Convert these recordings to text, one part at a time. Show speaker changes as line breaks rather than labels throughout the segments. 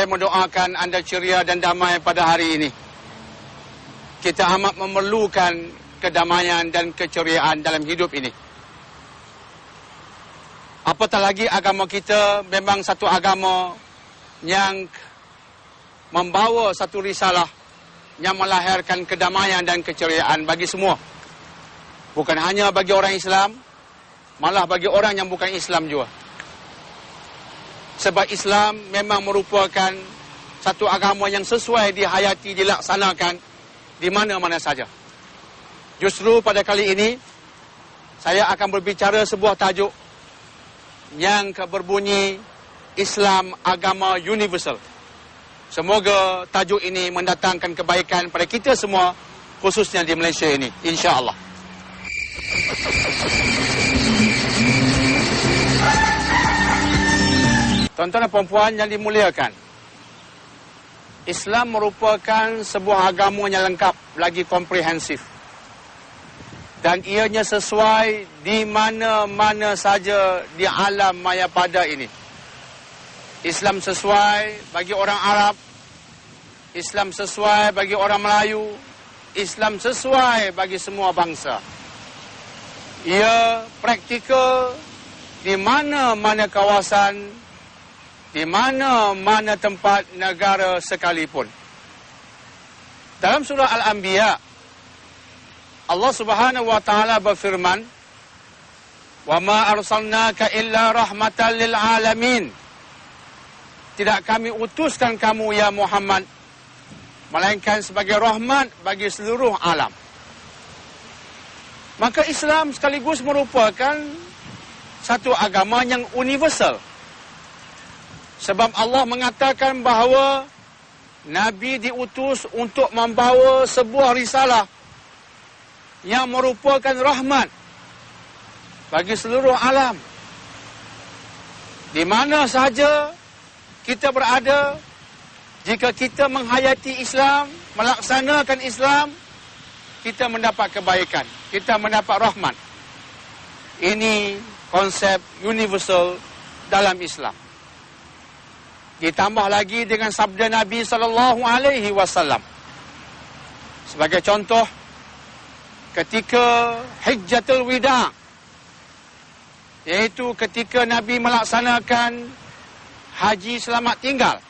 saya mendoakan anda ceria dan damai pada hari ini. Kita amat memerlukan kedamaian dan keceriaan dalam hidup ini. Apatah lagi agama kita memang satu agama yang membawa satu risalah yang melahirkan kedamaian dan keceriaan bagi semua. Bukan hanya bagi orang Islam, malah bagi orang yang bukan Islam juga. Sebab Islam memang merupakan satu agama yang sesuai dihayati, dilaksanakan di mana-mana saja. Justru pada kali ini, saya akan berbicara sebuah tajuk yang berbunyi Islam Agama Universal. Semoga tajuk ini mendatangkan kebaikan pada kita semua, khususnya di Malaysia ini, insya-Allah. Tuan-tuan dan puan-puan yang dimuliakan, Islam merupakan sebuah agama yang lengkap, lagi komprehensif. Dan ianya sesuai di mana-mana saja di alam maya pada ini. Islam sesuai bagi orang Arab, Islam sesuai bagi orang Melayu, Islam sesuai bagi semua bangsa. Ia praktikal di mana-mana kawasan, di mana-mana tempat negara sekalipun. Dalam surah Al-Anbiya, Allah Subhanahu wa taala berfirman, "Wa ma arsalnaka illa rahmatan lil alamin." Tidak kami utuskan kamu ya Muhammad melainkan sebagai rahmat bagi seluruh alam. Maka Islam sekaligus merupakan satu agama yang universal. Sebab Allah mengatakan bahawa Nabi diutus untuk membawa sebuah risalah yang merupakan rahmat bagi seluruh alam. Di mana sahaja kita berada, jika kita menghayati Islam, melaksanakan Islam, kita mendapat kebaikan, kita mendapat rahmat. Ini konsep universal dalam Islam. Ditambah lagi dengan sabda Nabi SAW. Sebagai contoh, ketika Hijjatul Wida', iaitu ketika Nabi melaksanakan haji selamat tinggal,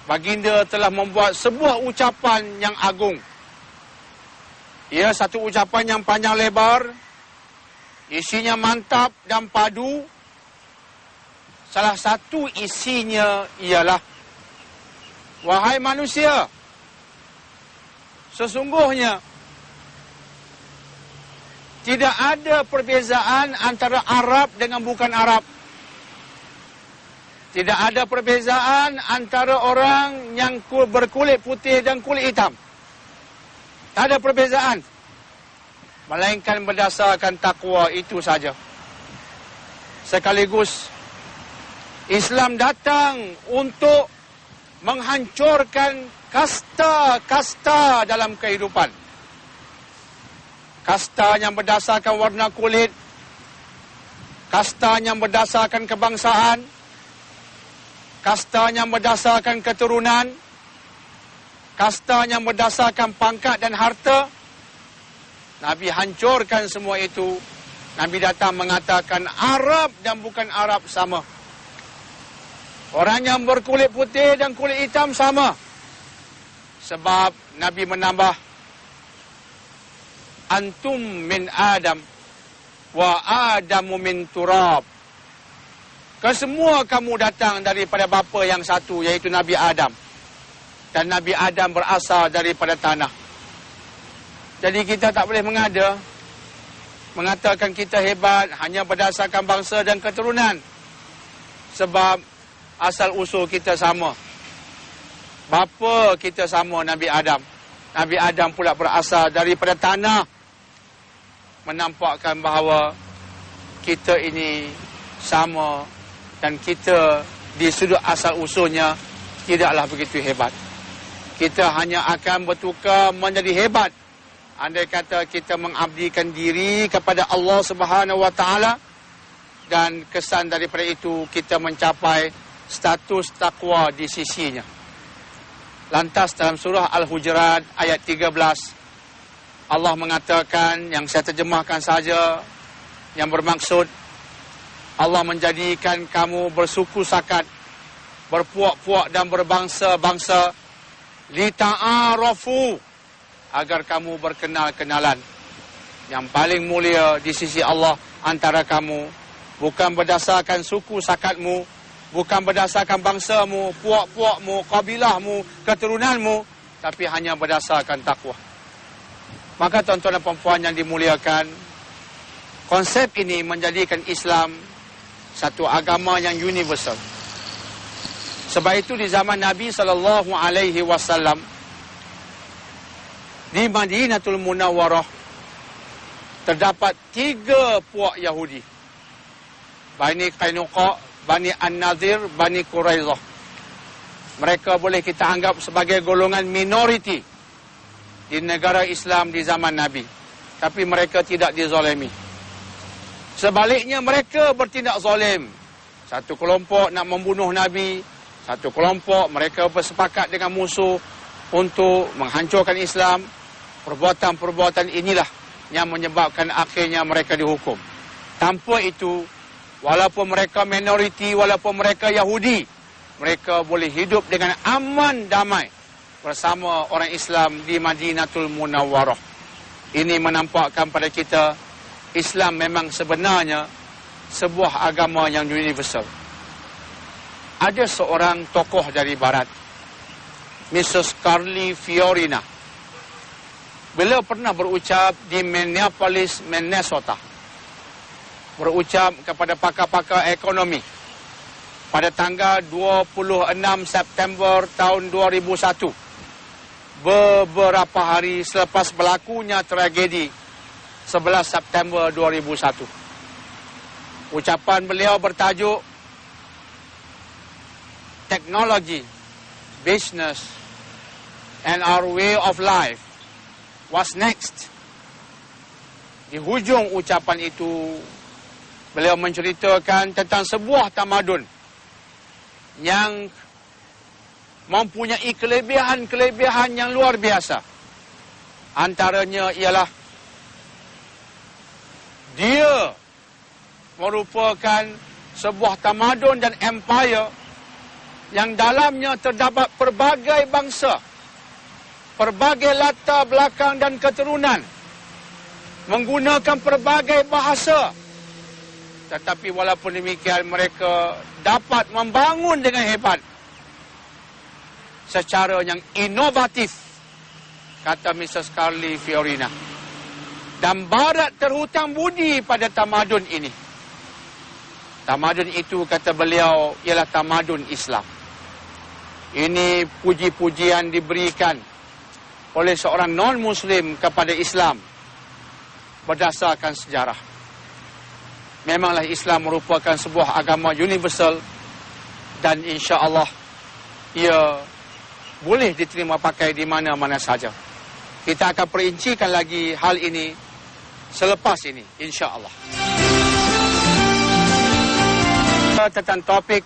baginda telah membuat sebuah ucapan yang agung. Ia satu ucapan yang panjang lebar, isinya mantap dan padu. Salah satu isinya ialah, wahai manusia, sesungguhnya tidak ada perbezaan antara Arab dengan bukan Arab. Tidak ada perbezaan antara orang yang berkulit putih dan kulit hitam. Tak ada perbezaan. Melainkan berdasarkan takwa itu saja. Sekaligus Islam datang untuk menghancurkan kasta-kasta dalam kehidupan. Kasta yang berdasarkan warna kulit, kasta yang berdasarkan kebangsaan, kasta yang berdasarkan keturunan, kasta yang berdasarkan pangkat dan harta. Nabi hancurkan semua itu. Nabi datang mengatakan Arab dan bukan Arab sama. Orang yang berkulit putih dan kulit hitam sama. Sebab Nabi menambah, antum min Adam wa Adamu min turab. Kesemua kamu datang daripada bapa yang satu, iaitu Nabi Adam. Dan Nabi Adam berasal daripada tanah. Jadi kita tak boleh mengatakan kita hebat hanya berdasarkan bangsa dan keturunan. Sebab asal usul kita sama. Bapa kita sama, Nabi Adam. Nabi Adam pula berasal daripada tanah. Menampakkan bahawa kita ini sama dan kita di sudut asal usulnya tidaklah begitu hebat. Kita hanya akan bertukar menjadi hebat andai kata kita mengabdikan diri kepada Allah Subhanahu wa taala, dan kesan daripada itu kita mencapai status takwa di sisinya. Lantas dalam surah Al-Hujurat ayat 13, Allah mengatakan, yang saya terjemahkan saja, yang bermaksud Allah menjadikan kamu bersuku sakat, berpuak-puak dan berbangsa-bangsa, lita'arafu, agar kamu berkenal-kenalan. Yang paling mulia di sisi Allah antara kamu bukan berdasarkan suku sakatmu, bukan berdasarkan bangsamu, puak-puakmu, kabilahmu, keturunanmu, tapi hanya berdasarkan takwa. Maka tuan-tuan dan puan-puan yang dimuliakan, konsep ini menjadikan Islam satu agama yang universal. Sebab itu di zaman Nabi SAW, di Madinatul Munawwarah, terdapat 3 puak Yahudi. Bani Qainuqa, Bani An-Nadir, Bani Quraizah. Mereka boleh kita anggap sebagai golongan minoriti di negara Islam di zaman Nabi. Tapi mereka tidak dizalimi. Sebaliknya mereka bertindak zalim. Satu kelompok nak membunuh Nabi, satu kelompok mereka bersepakat dengan musuh untuk menghancurkan Islam. Perbuatan-perbuatan inilah yang menyebabkan akhirnya mereka dihukum. Tanpa itu, walaupun mereka minoriti, walaupun mereka Yahudi, mereka boleh hidup dengan aman damai bersama orang Islam di Madinatul Munawwarah. Ini menampakkan pada kita, Islam memang sebenarnya sebuah agama yang universal. Ada seorang tokoh dari Barat, Mrs. Carly Fiorina. Beliau pernah berucap di Minneapolis, Minnesota. Berucap kepada pakar-pakar ekonomi pada tanggal 26 September tahun 2001. Beberapa hari selepas berlakunya tragedi 11 September 2001. Ucapan beliau bertajuk Technology, Business, and Our Way of Life. What's next? Di hujung ucapan itu, beliau menceritakan tentang sebuah tamadun yang mempunyai kelebihan-kelebihan yang luar biasa. Antaranya ialah dia merupakan sebuah tamadun dan empire yang dalamnya terdapat pelbagai bangsa, pelbagai latar belakang dan keturunan, menggunakan pelbagai bahasa. Tetapi walaupun demikian, mereka dapat membangun dengan hebat secara yang inovatif, kata Mrs. Carly Fiorina. Dan Barat terhutang budi pada tamadun ini. Tamadun itu, kata beliau, ialah tamadun Islam. Ini puji-pujian diberikan oleh seorang non-Muslim kepada Islam berdasarkan sejarah. Memanglah Islam merupakan sebuah agama universal dan insya-Allah ia boleh diterima pakai di mana-mana saja. Kita akan perincikan lagi hal ini selepas ini, insya-Allah. Tentang topik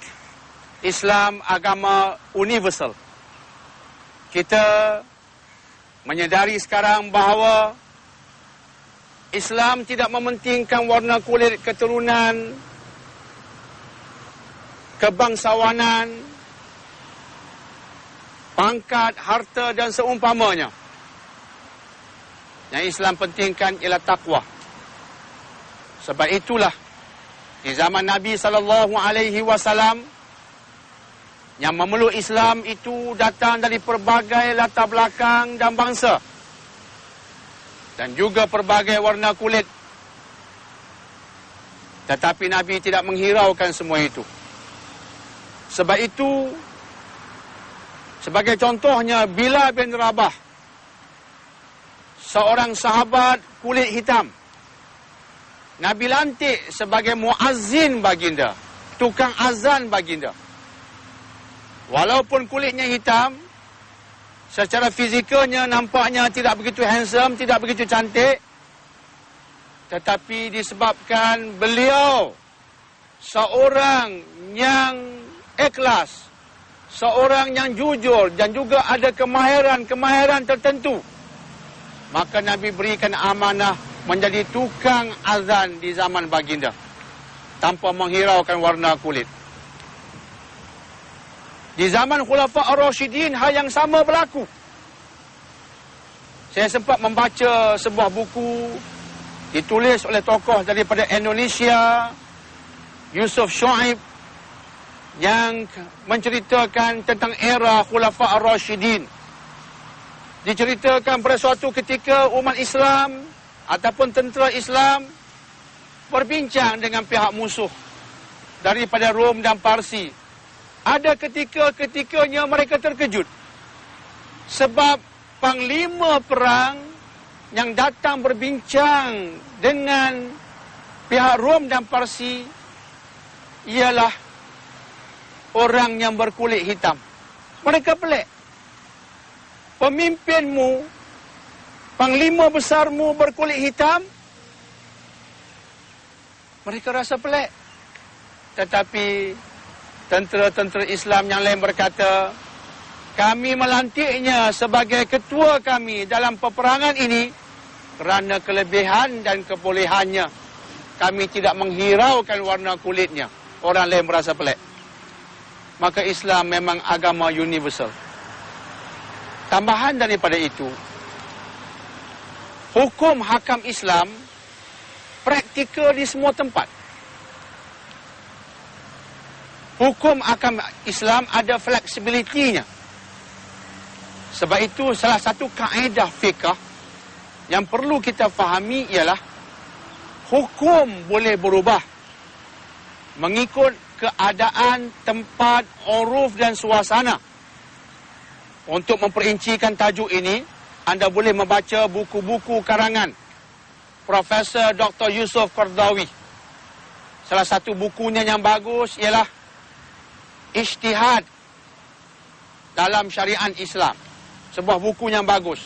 Islam agama universal. Kita menyedari sekarang bahawa Islam tidak mementingkan warna kulit, keturunan, kebangsawanan, pangkat, harta dan seumpamanya. Yang Islam pentingkan ialah takwa. Sebab itulah di zaman Nabi SAW, yang memeluk Islam itu datang dari pelbagai latar belakang dan bangsa, dan juga pelbagai warna kulit. Tetapi Nabi tidak menghiraukan semua itu. Sebab itu, sebagai contohnya, Bilal bin Rabah, seorang sahabat kulit hitam, Nabi lantik sebagai muazzin baginda, tukang azan baginda. Walaupun kulitnya hitam, secara fizikalnya nampaknya tidak begitu handsome, tidak begitu cantik, tetapi disebabkan beliau seorang yang ikhlas, seorang yang jujur dan juga ada kemahiran tertentu, maka Nabi berikan amanah menjadi tukang azan di zaman baginda tanpa menghiraukan warna kulit. Di zaman Khulafa' Ar-Rasyidin, hal yang sama berlaku. Saya sempat membaca sebuah buku ditulis oleh tokoh daripada Indonesia, Yusuf Shu'aib, yang menceritakan tentang era Khulafa' Ar-Rasyidin. Diceritakan pada suatu ketika umat Islam ataupun tentera Islam berbincang dengan pihak musuh daripada Rom dan Parsi. Ada ketika-ketikanya mereka terkejut sebab panglima perang yang datang berbincang dengan pihak Rom dan Parsi ialah orang yang berkulit hitam. Mereka pelik. Pemimpinmu, panglima besarmu berkulit hitam? Mereka rasa pelik. Tetapi tentera-tentera Islam yang lain berkata, kami melantiknya sebagai ketua kami dalam peperangan ini kerana kelebihan dan kebolehannya. Kami tidak menghiraukan warna kulitnya. Orang lain merasa pelik. Maka Islam memang agama universal. Tambahan daripada itu, hukum hakam Islam praktikal di semua tempat. Hukum hakam Islam ada fleksibilitinya. Sebab itu salah satu kaedah fiqh yang perlu kita fahami ialah hukum boleh berubah mengikut keadaan, tempat, uruf dan suasana. Untuk memperincikan tajuk ini, anda boleh membaca buku-buku karangan Profesor Dr. Yusuf Qaradawi. Salah satu bukunya yang bagus ialah Ijtihad dalam Syariat Islam. Sebuah buku yang bagus.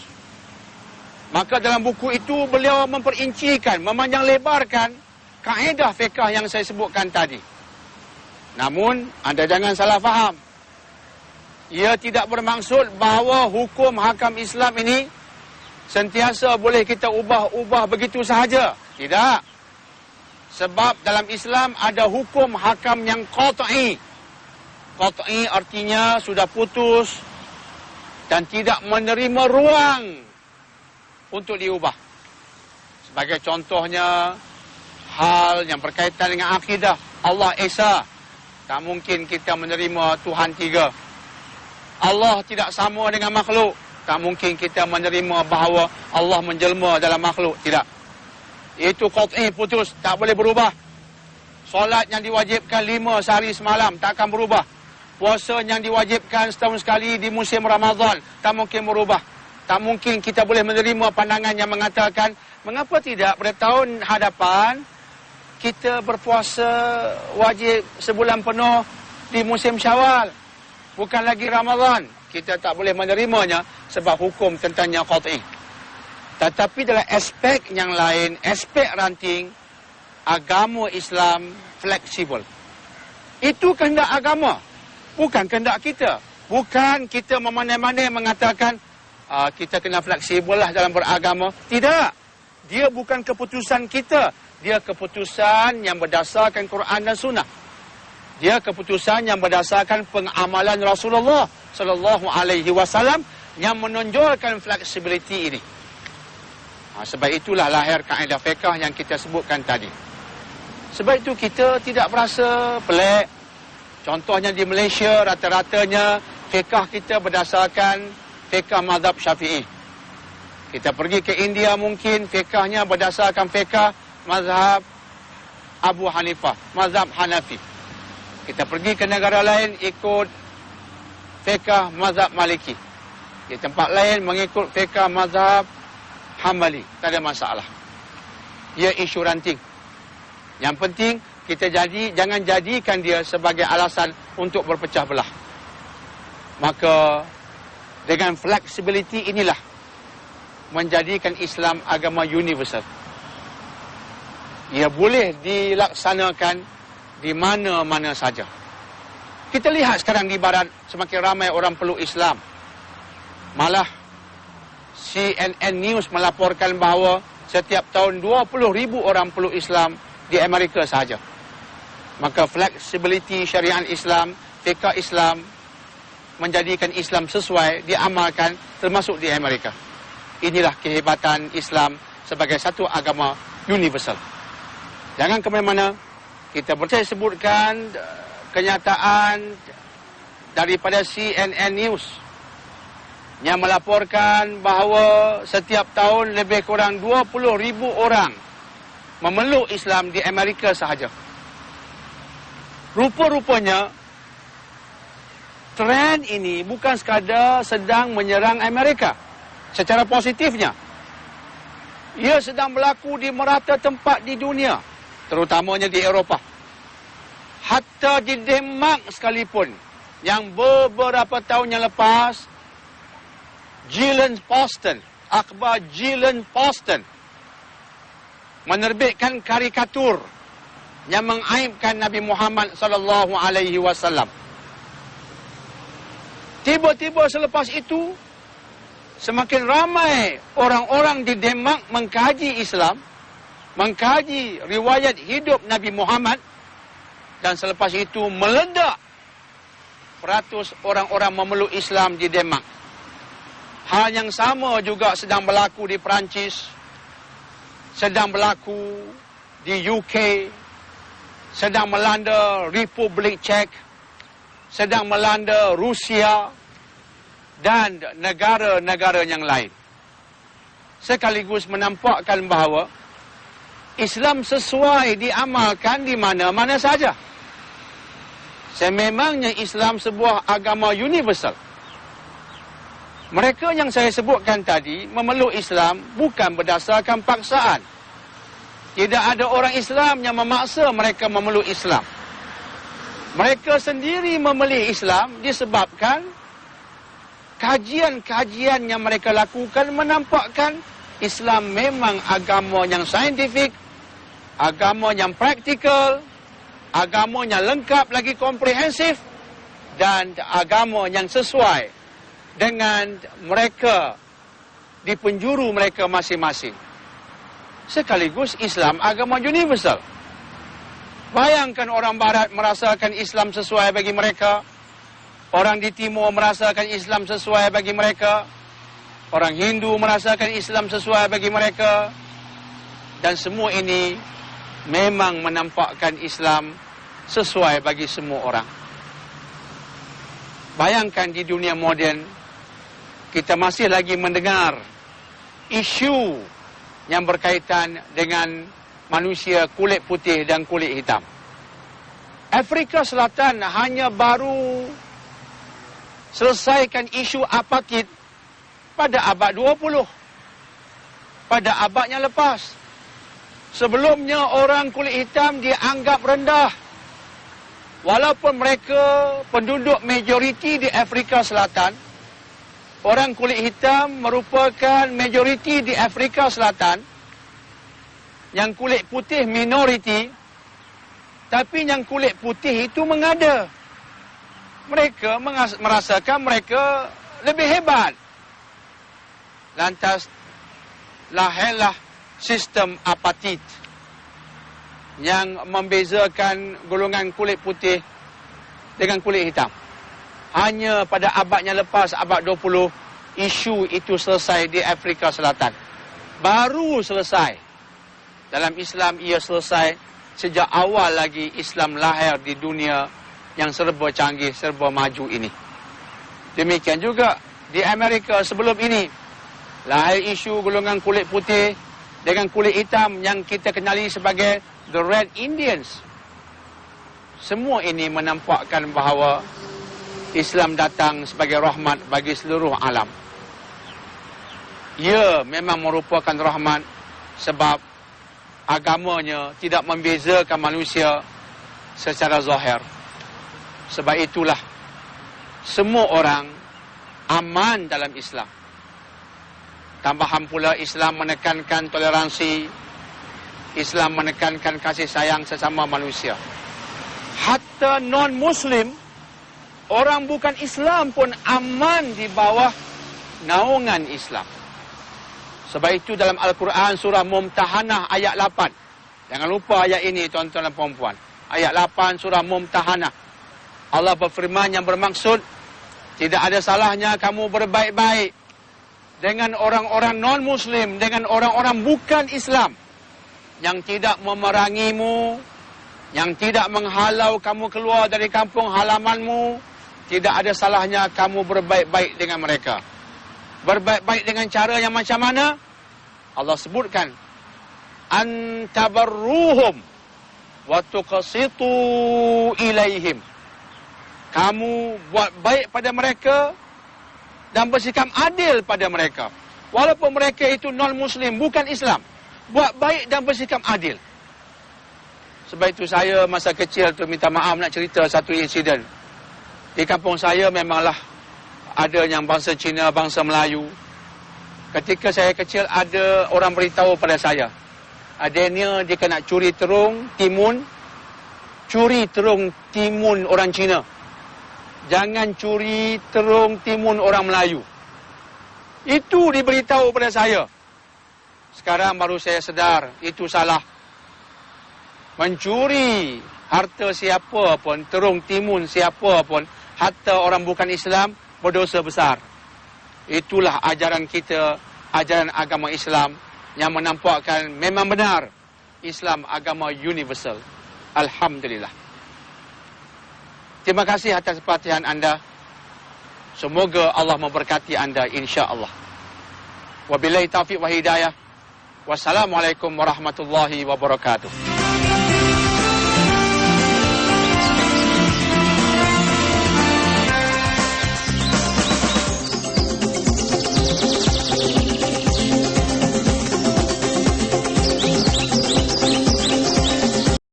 Maka dalam buku itu beliau memperincikan, memanjang lebarkan kaedah fiqh yang saya sebutkan tadi. Namun, anda jangan salah faham. Ia tidak bermaksud bahawa hukum hakam Islam ini sentiasa boleh kita ubah-ubah begitu sahaja. Tidak. Sebab dalam Islam ada hukum hakam yang qat'i. Qat'i artinya sudah putus dan tidak menerima ruang untuk diubah. Sebagai contohnya, hal yang berkaitan dengan akidah Allah Esa. Tak mungkin kita menerima Tuhan tiga. Allah tidak sama dengan makhluk. Tak mungkin kita menerima bahawa Allah menjelma dalam makhluk. Tidak. Itu qat'i, putus. Tak boleh berubah. Solat yang diwajibkan 5 sehari semalam tak akan berubah. Puasa yang diwajibkan setahun sekali di musim Ramadan tak mungkin berubah. Tak mungkin kita boleh menerima pandangan yang mengatakan, mengapa tidak pada tahun hadapan kita berpuasa wajib sebulan penuh di musim Syawal, bukan lagi Ramadan. Kita tak boleh menerimanya sebab hukum tentangnya qat'i. Tetapi dalam aspek yang lain, aspek ranting, agama Islam fleksibel. Itu kehendak agama, bukan kehendak kita. Bukan kita memandai-mandai mengatakan kita kena fleksibel lah dalam beragama. Tidak. Dia bukan keputusan kita. Dia keputusan yang berdasarkan Quran dan Sunnah. Dia keputusan yang berdasarkan pengamalan Rasulullah sallallahu alaihi wasallam yang menonjolkan fleksibiliti ini. Sebab itulah lahir kaedah fiqh yang kita sebutkan tadi. Sebab itu kita tidak berasa pelik. Contohnya di Malaysia, rata-ratanya fiqh kita berdasarkan fiqh mazhab Syafi'i. Kita pergi ke India mungkin fiqhnya berdasarkan fiqh mazhab Abu Hanifah, mazhab Hanafi. Kita pergi ke negara lain ikut fiqh mazhab Maliki. Di tempat lain mengikut fiqh mazhab Hambali. Tak ada masalah. Ia isu ranting. Yang penting kita jangan jadikan dia sebagai alasan untuk berpecah belah. Maka dengan fleksibiliti inilah menjadikan Islam agama universal. Ia boleh dilaksanakan di mana-mana saja. Kita lihat sekarang di barat semakin ramai orang peluk Islam. Malah CNN News melaporkan bahawa setiap tahun 20,000 orang peluk Islam di Amerika sahaja. Maka flexibility syariat Islam, fiqh Islam menjadikan Islam sesuai diamalkan termasuk di Amerika. Inilah kehebatan Islam sebagai satu agama universal. Jangan ke mana-mana. Kita boleh sebutkan kenyataan daripada CNN News yang melaporkan bahawa setiap tahun lebih kurang 20,000 orang memeluk Islam di Amerika sahaja. Rupa-rupanya trend ini bukan sekadar sedang menyerang Amerika secara positifnya. Ia sedang berlaku di merata tempat di dunia, terutamanya di Eropah. Hatta di Denmark sekalipun, yang beberapa tahun yang lepas, Jyllands-Posten, akhbar Jyllands-Posten menerbitkan karikatur yang mengaibkan Nabi Muhammad sallallahu alaihi wasallam. Tiba-tiba selepas itu, semakin ramai orang-orang di Denmark mengkaji Islam, mengkaji riwayat hidup Nabi Muhammad, dan selepas itu meledak peratus orang-orang memeluk Islam di Denmark. Hal yang sama juga sedang berlaku di Perancis, sedang berlaku di UK, sedang melanda Republik Czech, sedang melanda Rusia dan negara-negara yang lain. Sekaligus menampakkan bahawa Islam sesuai diamalkan di mana-mana saja. Sememangnya Islam sebuah agama universal. Mereka yang saya sebutkan tadi memeluk Islam bukan berdasarkan paksaan. Tidak ada orang Islam yang memaksa mereka memeluk Islam. Mereka sendiri memilih Islam disebabkan kajian-kajian yang mereka lakukan menampakkan Islam memang agama yang saintifik, agama yang praktikal, agama yang lengkap lagi komprehensif, dan agama yang sesuai dengan mereka di penjuru mereka masing-masing. Sekaligus Islam agama universal. Bayangkan orang Barat merasakan Islam sesuai bagi mereka, orang di Timur merasakan Islam sesuai bagi mereka, orang Hindu merasakan Islam sesuai bagi mereka, dan semua ini memang menampakkan Islam sesuai bagi semua orang. Bayangkan di dunia moden, kita masih lagi mendengar isu yang berkaitan dengan manusia kulit putih dan kulit hitam. Afrika Selatan hanya baru selesaikan isu apartheid pada abad 20. Pada abad yang lepas. Sebelumnya orang kulit hitam dianggap rendah. Walaupun mereka penduduk majoriti di Afrika Selatan, orang kulit hitam merupakan majoriti di Afrika Selatan, yang kulit putih minoriti, tapi yang kulit putih itu mengada. Mereka merasakan mereka lebih hebat. Lantas lahirlah sistem apartheid yang membezakan golongan kulit putih dengan kulit hitam. Hanya pada abad yang lepas, abad 20, isu itu selesai di Afrika Selatan. Baru selesai. Dalam Islam ia selesai sejak awal lagi Islam lahir di dunia yang serba canggih, serba maju ini. Demikian juga di Amerika sebelum ini. Lahir isu golongan kulit putih dengan kulit hitam yang kita kenali sebagai The Red Indians. Semua ini menampakkan bahawa Islam datang sebagai rahmat bagi seluruh alam. Ia memang merupakan rahmat sebab agamanya tidak membezakan manusia secara zahir. Sebab itulah semua orang aman dalam Islam. Tambahan pula Islam menekankan toleransi, Islam menekankan kasih sayang sesama manusia. Hatta non-Muslim orang bukan Islam pun aman di bawah naungan Islam. Sebab itu dalam Al-Quran surah Mumtahanah ayat 8. Jangan lupa ayat ini tuan-tuan dan puan-puan. Ayat 8 surah Mumtahanah. Allah berfirman yang bermaksud, tidak ada salahnya kamu berbaik-baik dengan orang-orang non-Muslim, dengan orang-orang bukan Islam, yang tidak memerangimu, yang tidak menghalau kamu keluar dari kampung halamanmu. Tidak ada salahnya kamu berbaik-baik dengan mereka. Berbaik-baik dengan cara yang macam mana? Allah sebutkan, antabarruhum wa tuqsitu ilaihim. Kamu buat baik pada mereka dan bersikap adil pada mereka. Walaupun mereka itu non-Muslim, bukan Islam. Buat baik dan bersikap adil. Sebab itu saya masa kecil tu minta maaf nak cerita satu insiden. Di kampung saya memanglah ada yang bangsa Cina, bangsa Melayu. Ketika saya kecil ada orang beritahu pada saya, adanya dia kena curi terung timun. Curi terung timun orang Cina. Jangan curi terung timun orang Melayu. Itu diberitahu pada saya. Sekarang baru saya sedar, itu salah. Mencuri harta siapa pun, terung timun siapa pun, harta orang bukan Islam, berdosa besar. Itulah ajaran kita, ajaran agama Islam yang menampakkan memang benar Islam agama universal. Alhamdulillah. Terima kasih atas perhatian anda. Semoga Allah memberkati anda insya-Allah. Wabillahi taufiq wa hidayah. Wassalamualaikum warahmatullahi wabarakatuh.